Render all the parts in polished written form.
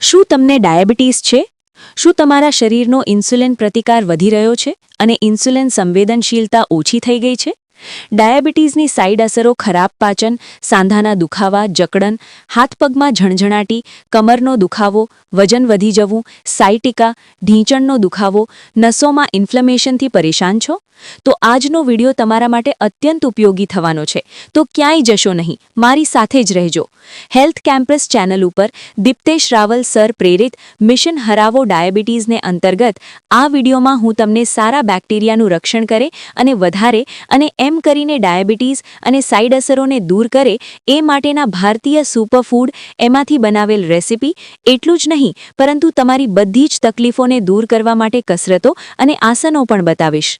શું તમને ડાયાબિટીસ છે? શું તમારા શરીરનો ઇન્સ્યુલિન પ્રતિકાર વધી રહ્યો છે અને ઇન્સ્યુલિન સંવેદનશીલતા ઓછી થઈ ગઈ છે? ડાયાબિટીસની સાઇડ અસરો ખરાબ પાચન, સાંધાના દુખાવા, જકડન, હાથ-પગમાં ઝણઝણાટી, કમરનો દુખાવો, વજન વધી જવું, સાયટિકા, ઢીંચણનો દુખાવો, નસોમાં ઇન્ફ્લેમેશનથી પરેશાન છો? તો આજનો વિડિયો તમારા માટે અત્યંત ઉપયોગી થવાનો છે. તો ક્યાંય જશો નહીં, મારી સાથે જ રહેજો. હેલ્થ કેમ્પસ ચેનલ ઉપર દીપ્તેશ રાવલ સર પ્રેરિત મિશન હરાવો ડાયાબિટીસને અંતર્ગત આ વિડિયોમાં હું તમને સારા બેક્ટેરિયાનું રક્ષણ કરે અને વધારે અને એમ કરીને ડાયાબિટીસ અને સાઇડ અસરોને દૂર કરે એ માટેના ભારતીય સુપરફૂડ એમાંથી બનાવેલ રેસિપી, એટલું જ નહીં પરંતુ તમારી બધી જ તકલીફોને દૂર કરવા માટે કસરતો અને આસનો પણ બતાવીશ.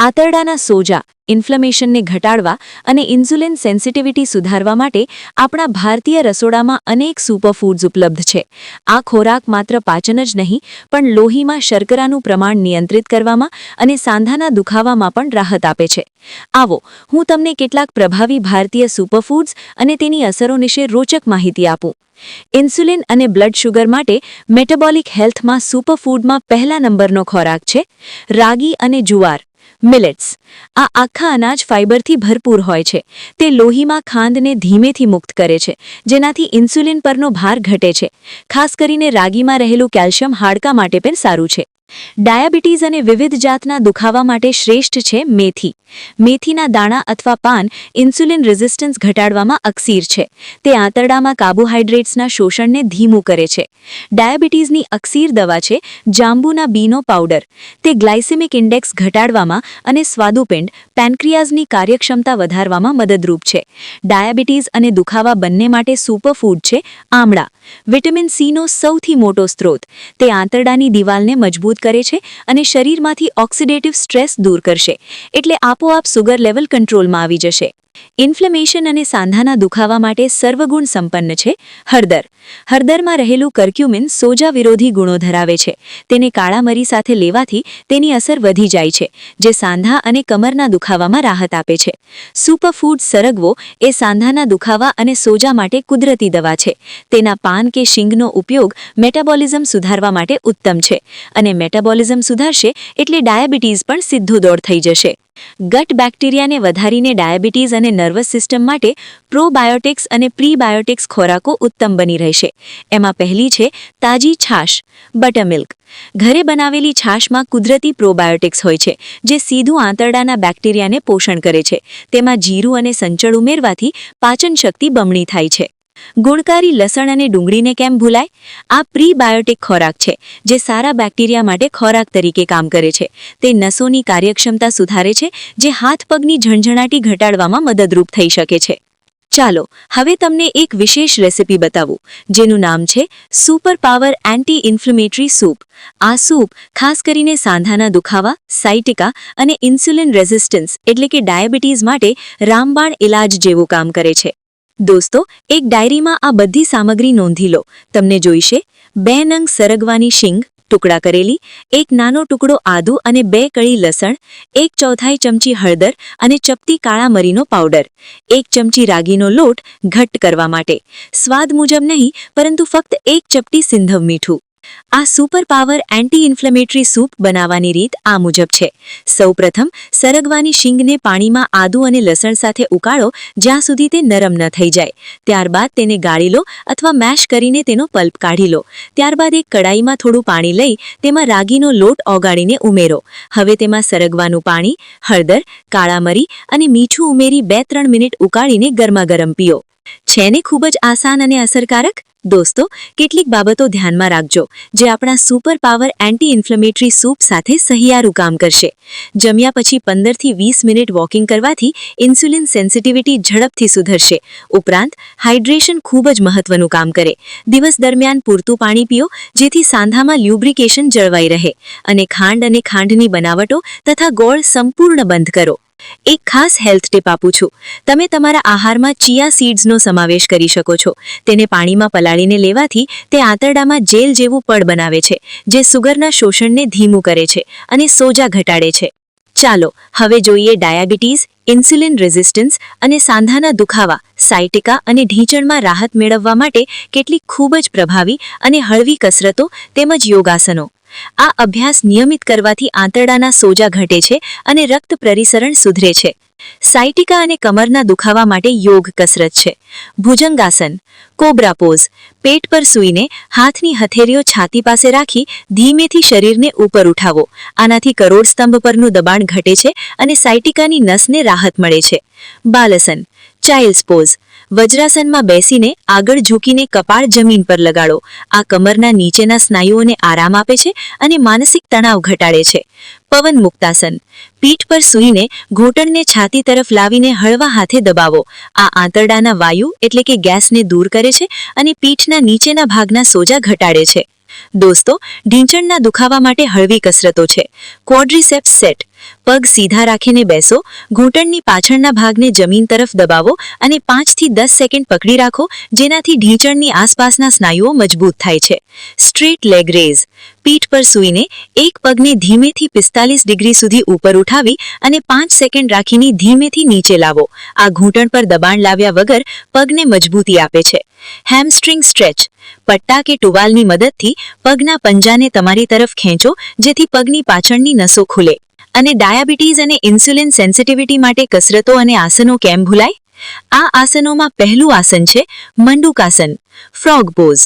આંતરડાના સોજા, ઇન્ફ્લેમેશનને ઘટાડવા અને ઇન્સ્યુલિન સેન્સિટિવિટી સુધારવા માટે આપણા ભારતીય રસોડામાં અનેક સુપરફૂડ્સ ઉપલબ્ધ છે. આ ખોરાક માત્ર પાચન જ નહીં પણ લોહીમાં શર્કરાનું પ્રમાણ નિયંત્રિત કરવામાં અને સાંધાના દુખાવામાં પણ રાહત આપે છે. આવો, હું તમને કેટલાક પ્રભાવી ભારતીય સુપરફૂડ્સ અને તેની અસરો વિશે રોચક માહિતી આપું. ઇન્સ્યુલિન અને બ્લડ શુગર માટે મેટાબોલિક હેલ્થમાં સુપરફૂડમાં પહેલા નંબરનો ખોરાક છે રાગી અને જુવાર. મિલેટ્સ. આ આખા અનાજ ફાઇબરથી ભરપૂર હોય છે. તે લોહીમાં ખાંડને ધીમેથી મુક્ત કરે છે, જેનાથી ઇન્સ્યુલિન પરનો ભાર ઘટે છે. ખાસ કરીને રાગીમાં રહેલું કેલ્શિયમ હાડકાં માટે પણ સારું છે. ડાયાબિટીસ અને વિવિધ જાતના દુખાવા માટે શ્રેષ્ઠ છે મેથી. મેથીના દાણા અથવા પાન ઇન્સ્યુલિન રેઝિસ્ટન્સ ઘટાડવામાં અકસીર છે. તે આંતરડામાં કાર્બોહાઈડ્રેટ્સના શોષણને ધીમું કરે છે. ડાયાબિટીસની અકસીર દવા છે જાંબુના બીનો પાવડર. તે ગ્લાયસેમિક ઇન્ડેક્સ ઘટાડવામાં અને સ્વાદુપિંડ, પેન્ક્રિયાઝની કાર્યક્ષમતા વધારવામાં મદદરૂપ છે. ડાયાબિટીસ અને દુખાવા બંને માટે સુપરફૂડ છે આમળા. વિટામિન સીનો સૌથી મોટો સ્ત્રોત. તે આંતરડાની દિવાલને મજબૂત કરે છે અને શરીરમાંથી ઓક્સિડેટિવ સ્ટ્રેસ દૂર કરશે, એટલે આપોઆપ સુગર લેવલ કંટ્રોલમાં આવી જશે. ઇન્ફ્લેમેશન અને સાંધાના દુખાવા માટે સર્વગુણ સંપન્ન છે હળદર. હળદરમાં રહેલું કર્ક્યુમિન સોજા વિરોધી ગુણો ધરાવે છે. તેને કાળા મરી સાથે લેવાથી તેની અસર વધી જાય છે, જે સાંધા અને કમરના દુખાવામાં રાહત આપે છે. સુપરફૂડ સરગવો એ સાંધાના દુખાવા અને સોજા માટે કુદરતી દવા છે. તેના પાન કે શીંગનો ઉપયોગ મેટાબોલિઝમ સુધારવા માટે ઉત્તમ છે, અને મેટાબોલિઝમ સુધારશે એટલે ડાયાબિટીસ પણ સીધું દોડ થઈ જશે. ગટ બેક્ટેરિયાને વધારીને ડાયાબિટીસ અને નર્વસ સિસ્ટમ માટે પ્રોબાયોટિક્સ અને પ્રીબાયોટિક્સ ખોરાકો ઉત્તમ બની રહેશે. એમાં પહેલી છે તાજી છાશ, બટરમિલ્ક. ઘરે બનાવેલી છાશમાં કુદરતી પ્રોબાયોટિક્સ હોય છે, જે સીધું આંતરડાના બેક્ટેરિયાને પોષણ કરે છે. તેમાં જીરું અને સંચળ ઉમેરવાથી પાચન શક્તિ બમણી થાય છે. ગુણકારી લસણ અને ડુંગળીને કેમ ભૂલાય? આ પ્રીબાયોટિક ખોરાક છે, જે સારા બેક્ટેરિયા માટે ખોરાક તરીકે કામ કરે છે. તે નસોની કાર્યક્ષમતા સુધારે છે, જે હાથ-પગની ઝણઝણાટી ઘટાડવામાં મદદરૂપ થઈ શકે છે. ચાલો હવે તમને એક વિશેષ રેસિપી બતાવું, જેનું નામ છે super power anti inflammatory soup. આ સૂપ ખાસ કરીને સાંધાના દુખાવા, સાયટિકા અને ઇન્સ્યુલિન રેઝિસ્ટન્સ એટલે કે ડાયાબિટીસ માટે રામબાણ ઇલાજ જેવું કામ કરે છે. દોસ્તો, એક ડાયરીમાં આ બધી સામગ્રી નોંધી લો. તમને જોઈશે 2 નંગ સરગવાની શીંગ ટુકડા કરેલી, 1 નાનો ટુકડો આદુ અને 2 કળી લસણ, 1/4 ચમચી હળદર અને ચપટી કાળા મરીનો પાવડર, 1 ચમચી રાગીનો લોટ ઘટ્ટ કરવા માટે, સ્વાદ મુજબ નહીં પરંતુ ફક્ત 1 ચપટી સિંધવ મીઠું. આ super power anti inflammatory soup બનાવવાની રીત આ મુજબ છે. સૌપ્રથમ સરગવાની શીંગને પાણીમાં આદુ અને લસણ સાથે ઉકાળો જ્યાં સુધી તે નરમ ન થઈ જાય. ત્યારબાદ તેને ગાળી લો અથવા મેશ કરીને તેનો પલ્પ કાઢી લો. ત્યારબાદ એક કડાઈમાં થોડું પાણી લઈ તેમાં રાગીનો લોટ ઓગાળીને ઉમેરો. હવે તેમાં સરગવાનું પાણી, હળદર, કાળા મરી અને મીઠું ઉમેરી 2-3 મિનિટ ઉકાળીને ગરમાગરમ પીઓ. છે ને ખૂબ જ આસાન અને અસરકારક? દોસ્તો, કેટલીક બાબતો ધ્યાનમાં રાખજો, જે આપણા super power anti inflammatory soup સાથે સહિયારું કામ કરશે. જમ્યા પછી 15 થી 20 મિનિટ વોકિંગ કરવાથી ઇન્સ્યુલિન સેન્સિટિવિટી ઝડપથી સુધરશે. ઉપરાંત હાઇડ્રેશન ખૂબ જ મહત્વનું કામ કરે. દિવસ દરમિયાન પૂરતું પાણી પીઓ, જેથી સાંધામાં લ્યુબ્રિકેશન જળવાઈ રહે. અને ખાંડ અને ખાંડની બનાવટો તથા ગોળ સંપૂર્ણ બંધ કરો. એક ખાસ હેલ્થ ટિપ આપું છું. તમે તમારા આહારમાં ચિયા સીડ્સનો સમાવેશ કરી શકો છો. તેને પાણીમાં પલાળીને લેવાથી તે આંતરડામાં જેલ જેવું પડ બનાવે છે, જે સુગરના શોષણને ધીમું કરે છે અને સોજા ઘટાડે છે. ચાલો હવે જોઈએ ડાયાબિટીસ, ઇન્સ્યુલિન રેઝિસ્ટન્સ અને સાંધાના દુખાવા, સાયટિકા અને ઢીંચણમાં રાહત મેળવવા માટે કેટલીક ખૂબ જ પ્રભાવી અને હળવી કસરતો તેમજ યોગાસનો. આ અભ્યાસ નિયમિત કરવાથી આંતરડાના સોજા ઘટે છે અને રક્ત પરિસરણ સુધરે છે. સાયટિકા અને કમરના દુખાવા માટે યોગ કસરત છે. Bhujangasana, cobra pose. પેટ પર સૂઈને હાથની હથેળીઓ છાતી પાસે રાખી ધીમેથી શરીરને ઉપર ઉઠાવો. આનાથી કરોડ સ્તંભ પરનું દબાણ ઘટે છે અને સાયટિકાની નસને રાહત મળે છે. બાલસન, ચાઇલ્ડ્સ પોઝ. વજ્રાસનમાં બેસીને આગળ ઝૂકીને કપાળ જમીન પર લગાડો. આ કમરના નીચેના સ્નાયુઓને આરામ આપે છે અને માનસિક તણાવ ઘટાડે છે. પવન મુક્તાસન. પીઠ પર સૂઈને ઘૂંટણને છાતી તરફ લાવીને હળવા હાથે દબાવો. આ આંતરડાના વાયુ એટલે કે ગેસને દૂર કરે છે અને પીઠના નીચેના ભાગના સોજા ઘટાડે છે. દોસ્તો, ઢીંચણના દુખાવા માટે હળવી કસરતો છે. ક્વોડ્રીસેપ્સ સેટ. પગ સીધા રાખીને બેસો, ઘૂંટણની પાછળના ભાગને જમીન તરફ દબાવો અને 5 થી 10 સેકન્ડ પકડી રાખો, જેનાથી ઢીંચણની આસપાસના સ્નાયુઓ મજબૂત થાય છે. Straight leg raise. પીઠ પર સૂઈને એક પગને ધીમેથી 45 ડિગ્રી સુધી ઉપર ઉઠાવી અને 5 સેકન્ડ રાખીને ધીમેથી નીચે લાવો. આ ઘૂંટણ પર દબાણ લાવ્યા વગર પગને મજબૂતી આપે છે. Hamstring stretch. પટ્ટા કે ટુવાલની મદદથી પગના પંજાને તમારી તરફ ખેંચો, જેથી પગની પાછળની નસો ખુલે. અને ડાયાબિટીઝ અને ઇન્સ્યુલિન સેન્સિટિવિટી માટે કસરતો અને આસનો કેમ ભૂલાય? આ આસનોમાં પહેલું આસન છે મંડુકાસન, ફ્રોગ પોઝ.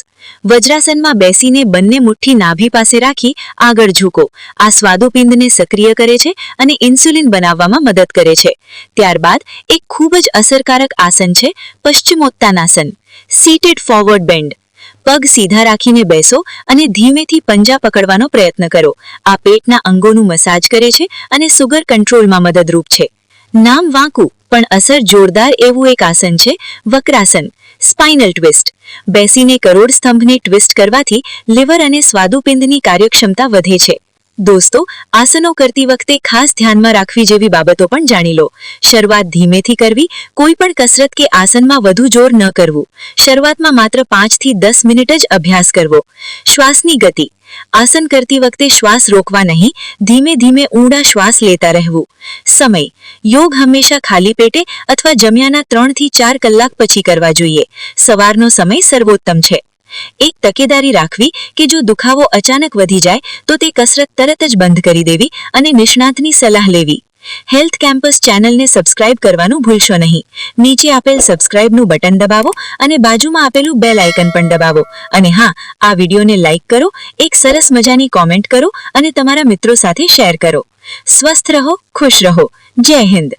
વજ્રાસનમાં બેસીને બંને મુઠ્ઠી નાભી પાસે રાખી આગળ ઝૂકો. આ સ્વાદુપિંડને સક્રિય કરે છે અને ઇન્સ્યુલિન બનાવવામાં મદદ કરે છે. ત્યારબાદ એક ખૂબ જ અસરકારક આસન છે પશ્ચિમોત્તાનાસન, સીટેડ ફોરવર્ડ બેન્ડ. પગ સીધા રાખીને બેસો અને ધીમેથી પંજા પકડવાનો પ્રયત્ન કરો. આ પેટના અંગોનું મસાજ કરે છે અને સુગર કંટ્રોલમાં મદદરૂપ છે. નામ વાંકું પણ અસર જોરદાર એવું એક આસન છે વક્રાસન, સ્પાઇનલ ટ્વિસ્ટ. બેસીને કરોડ સ્તંભને ટ્વિસ્ટ કરવાથી લીવર અને સ્વાદુપિંડની કાર્યક્ષમતા વધે છે. દોસ્તો, આસનો કરતી વખતે ખાસ ધ્યાનમાં રાખવી જેવી બાબતો પણ જાણી લો. શરૂઆત ધીમેથી કરવી. કોઈ પણ કસરત કે આસનમાં વધુ જોર ન કરવું. શરૂઆતમાં માત્ર 5 થી 10 મિનિટ જ અભ્યાસ કરવો. શ્વાસની ગતિ. આસન કરતી વખતે શ્વાસ રોકવા નહીં, ધીમે ધીમે ઊંડા શ્વાસ લેતા રહેવું. સમય. યોગ હંમેશા ખાલી પેટે અથવા જમ્યાના 3 થી 4 કલાક પછી કરવા જોઈએ. સવારનો સમય સર્વોત્તમ છે. એક તકેદારી રાખવી કે જો દુખાવો અચાનક વધી જાય તો તે કસરત તરત જ બંધ કરી દેવી અને નિષ્ણાતની સલાહ લેવી. હેલ્થ કેમ્પસ ચેનલને સબસ્ક્રાઇબ કરવાનું ભૂલશો નહીં. નીચે આપેલ સબસ્ક્રાઇબનું બટન દબાવો અને બાજુમાં આપેલું બેલ આઇકન પણ દબાવો. અને હા, આ વિડીયોને લાઇક કરો, એક સરસ મજાની કોમેન્ટ કરો અને તમારા મિત્રો સાથે શેર કરો. સ્વસ્થ રહો, ખુશ રહો. જય હિન્દ.